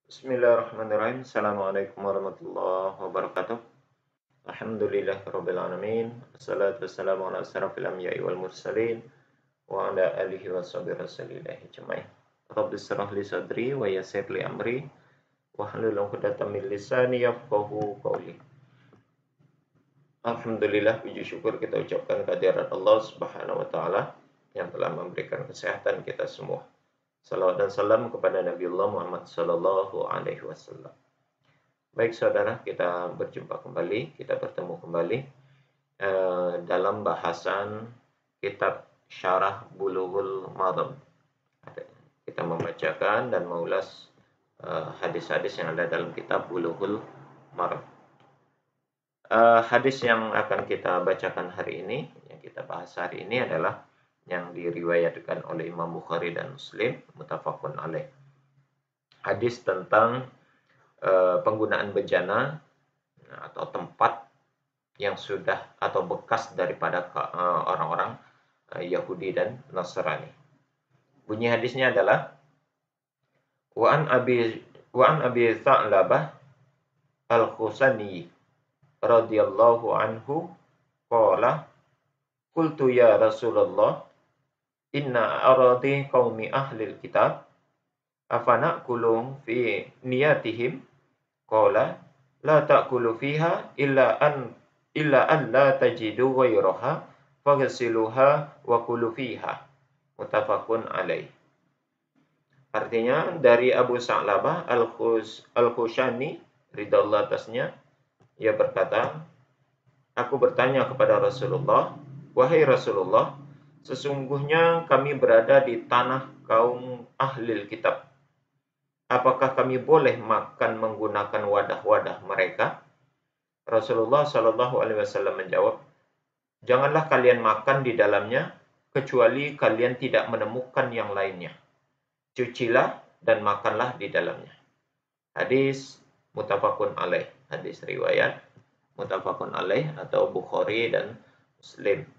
Bismillahirrahmanirrahim. Assalamualaikum warahmatullahi wabarakatuh. Alhamdulillahirabbil alamin. Wassalatu wassalamu ala asyrafil anbiya'i wal mursalin wa ala alihi washabihi rasulillahi ajmain. Rabbi shrah li sadri wa yassir li amri wahlul 'uqdatam min lisani yafqahu qawli. Alhamdulillah, puji syukur kita ucapkan kehadirat Allah Subhanahu wa taala yang telah memberikan kesehatan kita semua. Salawat dan salam kepada Nabiullah Muhammad sallallahu alaihi wasallam. Baik saudara, kita berjumpa kembali, kita bertemu kembali dalam bahasan kitab Syarah Bulughul Maram. Kita membacakan dan mengulas hadis-hadis yang ada dalam kitab Bulughul Maram. Hadis yang akan kita bacakan hari ini, yang kita bahas hari ini adalah yang diriwayatkan oleh Imam Bukhari dan Muslim, muttafaqun alaih. Hadis tentang penggunaan bejana atau tempat yang sudah atau bekas daripada orang-orang Yahudi dan Nasrani. Bunyi hadisnya adalah wa an Abi Tha'labah Al-Khusani radhiyallahu anhu qala qultu ya Rasulullah inna aradi qaumi ahlil kitab afana'kulu fi niyatihim qala la ta'kulu fiha illa an la tajidu ghairaha faghsiluha wa kulu fiha, muttafaqun alaih. Artinya dari Abu Sa'labah Al-Khushani ridallahu atasnya, ia berkata, aku bertanya kepada Rasulullah, wahai Rasulullah, sesungguhnya kami berada di tanah kaum ahlil kitab. Apakah kami boleh makan menggunakan wadah-wadah mereka? Rasulullah Shallallahu Alaihi Wasallam menjawab, janganlah kalian makan di dalamnya kecuali kalian tidak menemukan yang lainnya. Cucilah dan makanlah di dalamnya. Hadis muttafaqun alaih. Hadis riwayat muttafaqun alaih atau Bukhari dan Muslim.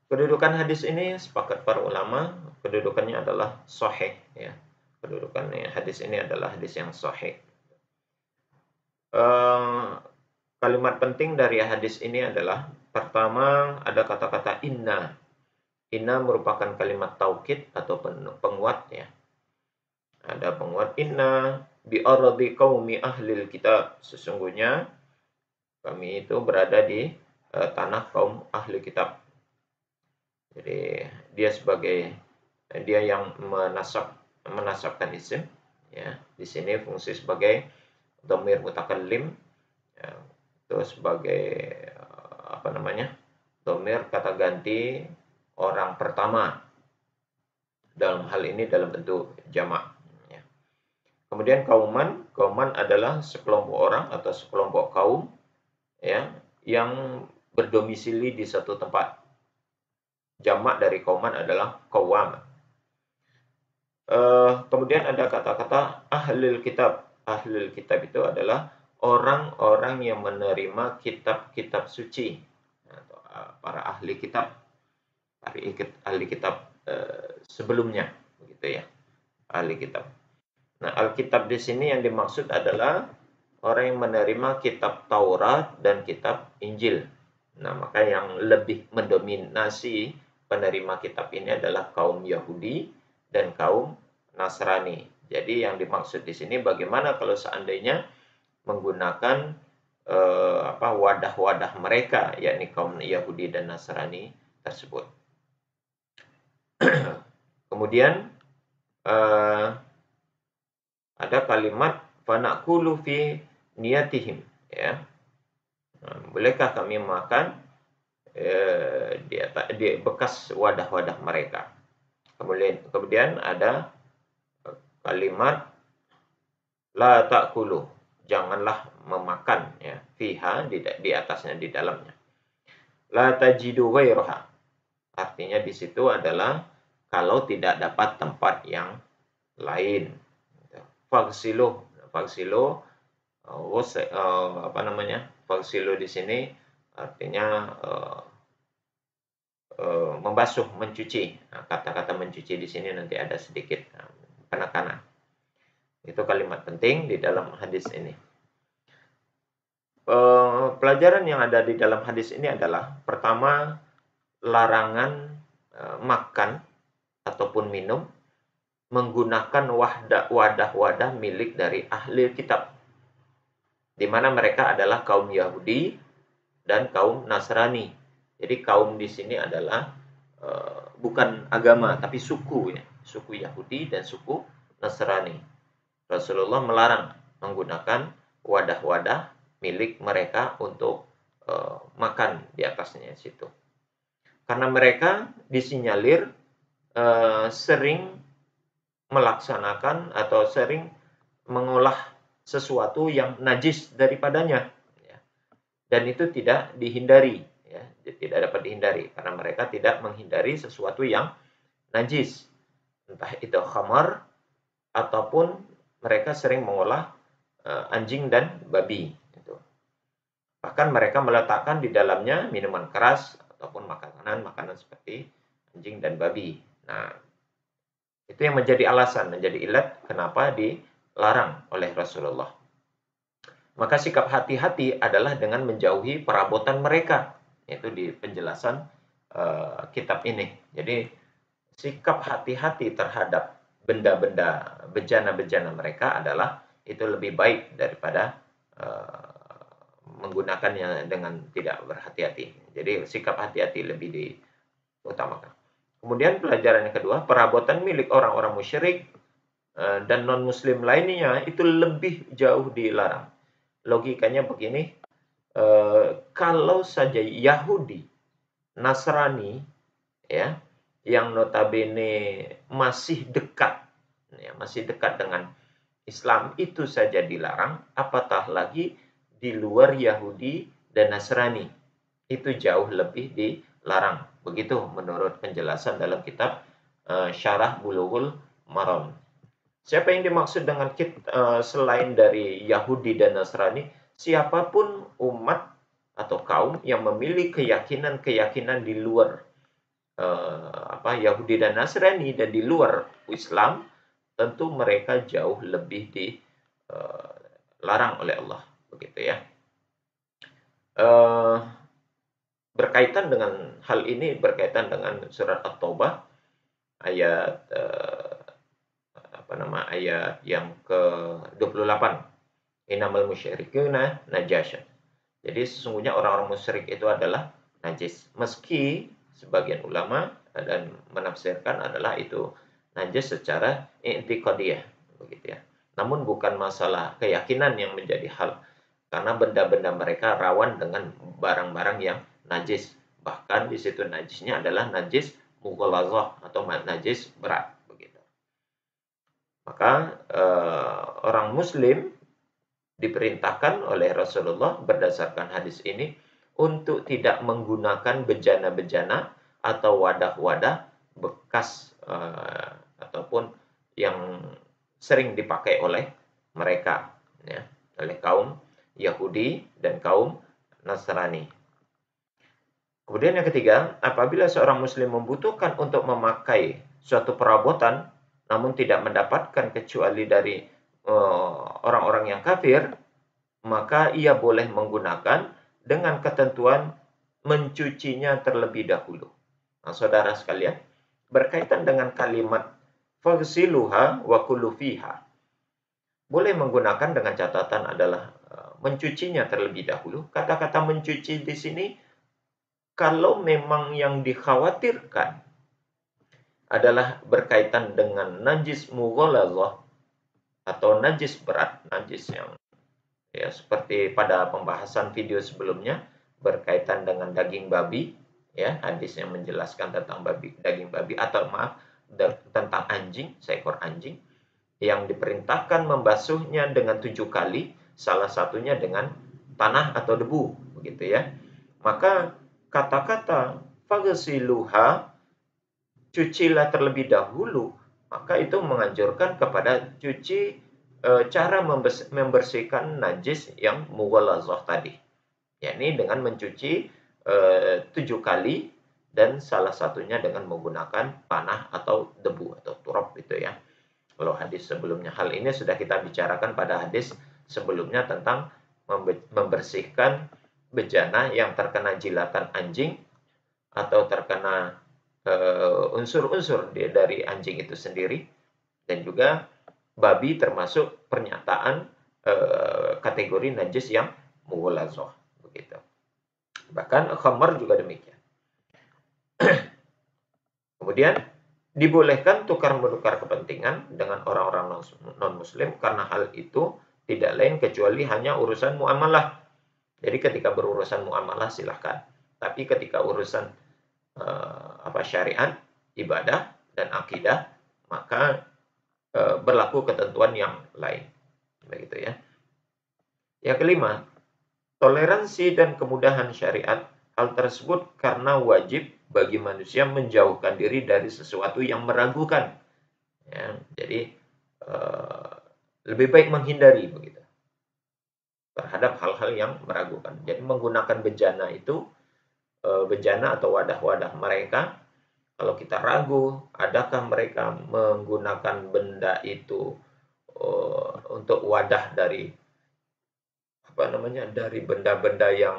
Kedudukan hadis ini sepakat para ulama, kedudukannya adalah sahih ya. Kedudukannya hadis ini adalah hadis yang sahih. Kalimat penting dari hadis ini adalah pertama ada kata-kata inna. Inna merupakan kalimat taukid atau penguat ya. Ada penguat inna bi ardi qaumi ahlil kitab. Sesungguhnya kami itu berada di tanah kaum ahli kitab. Jadi dia yang menasabkan isim ya. Di sini fungsi sebagai dhamir mutakallim ya, itu sebagai dhamir kata ganti orang pertama, dalam hal ini dalam bentuk jamak ya. Kemudian kauman adalah sekelompok orang atau sekelompok kaum ya yang berdomisili di satu tempat. Jamak dari kauman adalah qawam. Kemudian ada kata-kata ahlul kitab. Ahlul kitab itu adalah orang-orang yang menerima kitab-kitab suci atau para ahli kitab, ahli kitab sebelumnya, begitu ya, ahli kitab. Nah, Alkitab di sini yang dimaksud adalah orang yang menerima kitab Taurat dan kitab Injil. Nah, maka yang lebih mendominasi penerima kitab ini adalah kaum Yahudi dan kaum Nasrani. Jadi yang dimaksud di sini bagaimana kalau seandainya menggunakan wadah-wadah mereka, yakni kaum Yahudi dan Nasrani tersebut. Kemudian ada kalimat fanaqulu fi niyatihim ya. Nah, bolehkah kami makan di bekas wadah-wadah mereka? Kemudian ada kalimat la ta'kulu, janganlah memakan ya, fiha di atasnya, di dalamnya. La tajidu ghairaha, artinya di situ adalah kalau tidak dapat tempat yang lain. Faghsilu faghsilu di sini artinya membasuh, mencuci. Nah, kata-kata mencuci di sini nanti ada sedikit penekanan. Itu kalimat penting di dalam hadis ini. Pelajaran yang ada di dalam hadis ini adalah pertama, larangan makan ataupun minum menggunakan wadah-wadah milik dari ahli kitab, di mana mereka adalah kaum Yahudi dan kaum Nasrani. Jadi kaum di sini adalah bukan agama tapi suku ya, suku Yahudi dan suku Nasrani. Rasulullah melarang menggunakan wadah-wadah milik mereka untuk makan di atasnya situ. Karena mereka disinyalir sering melaksanakan atau sering mengolah sesuatu yang najis daripadanya, ya. Dan itu tidak dihindari, ya, tidak dapat dihindari karena mereka tidak menghindari sesuatu yang najis, entah itu khamar ataupun mereka sering mengolah anjing dan babi. Gitu. Bahkan mereka meletakkan di dalamnya minuman keras ataupun makanan seperti anjing dan babi. Nah, itu yang menjadi alasan, menjadi ilat kenapa dilarang oleh Rasulullah. Maka sikap hati-hati adalah dengan menjauhi perabotan mereka. Itu di penjelasan kitab ini. Jadi sikap hati-hati terhadap benda-benda bejana-bejana mereka adalah itu lebih baik daripada menggunakannya dengan tidak berhati-hati. Jadi sikap hati-hati lebih diutamakan. Kemudian pelajaran yang kedua, perabotan milik orang-orang musyrik dan non-muslim lainnya itu lebih jauh dilarang. Logikanya begini, kalau saja Yahudi, Nasrani, ya, yang notabene masih dekat dengan Islam itu saja dilarang, apatah lagi di luar Yahudi dan Nasrani. Itu jauh lebih dilarang. Begitu menurut penjelasan dalam kitab Syarah Bulughul Maram. Siapa yang dimaksud dengan selain dari Yahudi dan Nasrani? Siapapun umat atau kaum yang memiliki keyakinan-keyakinan di luar Yahudi dan Nasrani dan di luar Islam, tentu mereka jauh lebih dilarang oleh Allah, begitu ya. Berkaitan dengan hal ini, berkaitan dengan surat At-Taubah ayat ayat yang ke-28. Innamal musyrikuna najasun. Jadi sesungguhnya orang-orang musyrik itu adalah najis. Meski sebagian ulama dan menafsirkan adalah itu najis secara i'tiqadiyah, begitu ya. Namun bukan masalah keyakinan yang menjadi hal, karena benda-benda mereka rawan dengan barang-barang yang najis. Bahkan di situ najisnya adalah najis mughalazah atau najis berat, begitu. Maka orang muslim diperintahkan oleh Rasulullah berdasarkan hadis ini untuk tidak menggunakan bejana-bejana atau wadah-wadah bekas ataupun yang sering dipakai oleh mereka, ya, oleh kaum Yahudi dan kaum Nasrani. Kemudian yang ketiga, apabila seorang muslim membutuhkan untuk memakai suatu perabotan namun tidak mendapatkan kecuali dari orang-orang yang kafir, maka ia boleh menggunakan dengan ketentuan mencucinya terlebih dahulu. Nah, saudara sekalian, berkaitan dengan kalimat faghsiluha wa kulu fiha, boleh menggunakan dengan catatan adalah mencucinya terlebih dahulu. Kata-kata mencuci di sini, kalau memang yang dikhawatirkan adalah berkaitan dengan najis mughalazah atau najis berat, najis yang ya seperti pada pembahasan video sebelumnya berkaitan dengan daging babi, ya, hadis yang menjelaskan tentang daging babi atau tentang anjing, seekor anjing yang diperintahkan membasuhnya dengan 7 kali, salah satunya dengan tanah atau debu, begitu ya. Maka kata-kata faghsiluha, cucilah terlebih dahulu, maka itu menganjurkan kepada cara membersihkan najis yang mughalazah tadi, yakni dengan mencuci 7 kali dan salah satunya dengan menggunakan tanah atau debu atau turab itu ya. Kalau hadis sebelumnya, hal ini sudah kita bicarakan pada hadis sebelumnya tentang membersihkan bejana yang terkena jilatan anjing atau terkena unsur-unsur dari anjing itu sendiri, dan juga babi termasuk pernyataan kategori najis yang mughaladzah begitu. Bahkan khamar juga demikian. Kemudian dibolehkan tukar-menukar kepentingan dengan orang-orang non-muslim karena hal itu tidak lain kecuali hanya urusan muamalah. Jadi ketika berurusan muamalah silahkan. Tapi ketika urusan syariat, ibadah dan akidah, maka berlaku ketentuan yang lain. Begitu ya. Yang kelima, toleransi dan kemudahan syariat. Hal tersebut karena wajib bagi manusia menjauhkan diri dari sesuatu yang meragukan. Ya, jadi lebih baik menghindari begitu terhadap hal-hal yang meragukan. Jadi menggunakan bejana itu, bejana atau wadah-wadah mereka, kalau kita ragu, adakah mereka menggunakan benda itu untuk wadah dari dari benda-benda yang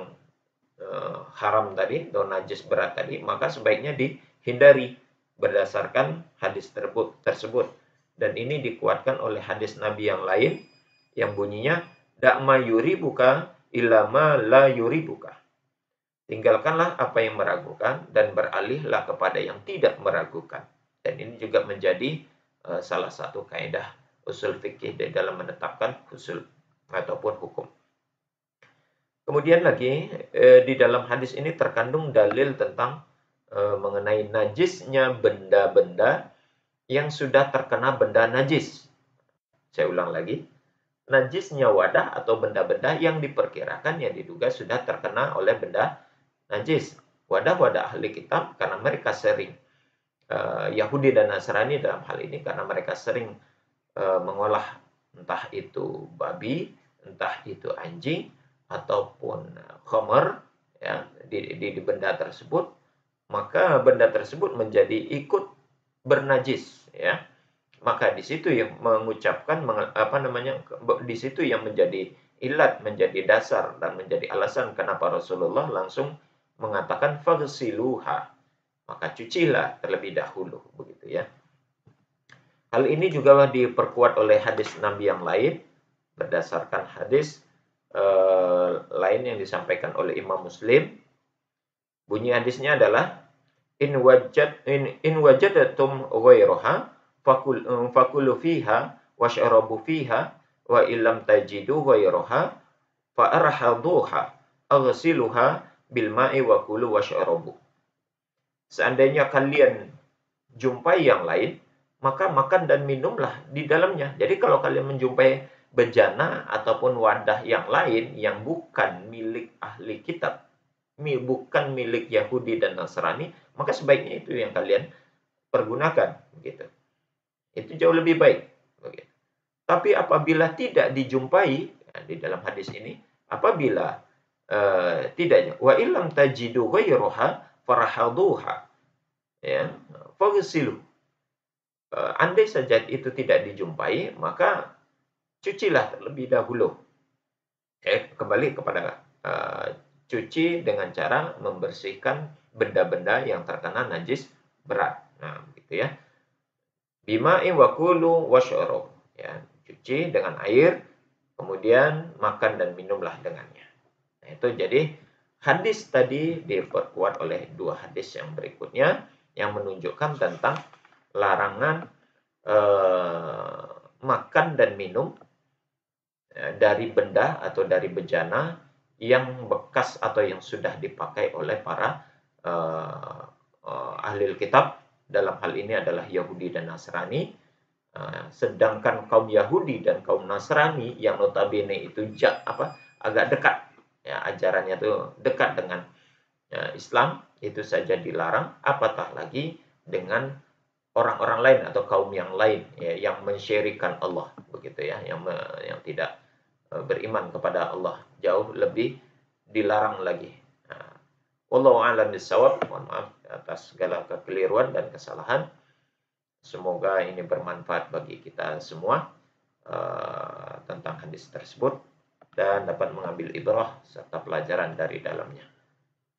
haram tadi atau najis berat tadi, maka sebaiknya dihindari berdasarkan hadis tersebut. Dan ini dikuatkan oleh hadis Nabi yang lain yang bunyinya da'ma yuribuka illa ma la yuribuka. Tinggalkanlah apa yang meragukan dan beralihlah kepada yang tidak meragukan. Dan ini juga menjadi salah satu kaidah usul fikih dalam menetapkan usul ataupun hukum. Kemudian lagi di dalam hadis ini terkandung dalil tentang mengenai najisnya benda-benda yang sudah terkena benda najis. Saya ulang lagi, najisnya wadah atau benda-benda yang diperkirakan, yang diduga sudah terkena oleh benda najis. Wadah-wadah ahli kitab karena mereka sering Yahudi dan Nasrani dalam hal ini karena mereka sering mengolah entah itu babi, entah itu anjing ataupun khamar ya di benda tersebut, maka benda tersebut menjadi ikut bernajis ya. Maka di situ yang mengucapkan di situ yang menjadi ilat, menjadi dasar dan menjadi alasan kenapa Rasulullah langsung mengatakan faghsiluha, maka cucilah terlebih dahulu begitu ya. Hal ini juga diperkuat oleh hadis Nabi yang lain berdasarkan hadis lain yang disampaikan oleh Imam Muslim. Bunyi hadisnya adalah in wajadatum ghairaha fakulu fiha washrabu fiha wa illam tajidu ghairaha fa arhaduha aghsiluha bil ma'i wa kulu washrabu. Seandainya kalian jumpai yang lain, maka makan dan minumlah di dalamnya. Jadi kalau kalian menjumpai bejana ataupun wadah yang lain yang bukan milik ahli kitab, bukan milik Yahudi dan Nasrani, maka sebaiknya itu yang kalian pergunakan begitu. Itu jauh lebih baik begitu. Tapi apabila tidak dijumpai di dalam hadis ini, apabila tidaknya wa illam tajidu ghayraha farahaduha ya faghsilu. Andai saja itu tidak dijumpai, maka cucilah terlebih dahulu. Kembali kepada cuci dengan cara membersihkan benda-benda yang terkena najis berat. Nah, begitu ya. Bima'in wa kulu washrabu. Ya, cuci dengan air, kemudian makan dan minumlah dengannya. Nah, itu jadi hadis tadi diperkuat oleh dua hadis yang berikutnya yang menunjukkan tentang larangan makan dan minum dari benda atau dari bejana yang bekas atau yang sudah dipakai oleh para ahli kitab. Dalam hal ini adalah Yahudi dan Nasrani. Sedangkan kaum Yahudi dan kaum Nasrani yang notabene itu agak dekat ya, ajarannya itu dekat dengan Islam, itu saja dilarang, apatah lagi dengan orang-orang lain atau kaum yang lain ya, yang mensyirikkan Allah begitu ya, yang tidak beriman kepada Allah, jauh lebih dilarang lagi. Wallahu a'lam bishawab. Mohon maaf atas segala kekeliruan dan kesalahan. Semoga ini bermanfaat bagi kita semua tentang hadis tersebut dan dapat mengambil ibrah serta pelajaran dari dalamnya.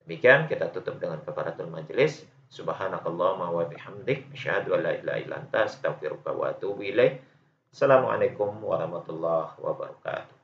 Demikian kita tutup dengan kafaratul majelis. Subhanakallahumma wa bihamdik asyhadu an la ilaha illa anta astaghfiruka wa atubu ilaik. Assalamualaikum warahmatullahi wabarakatuh.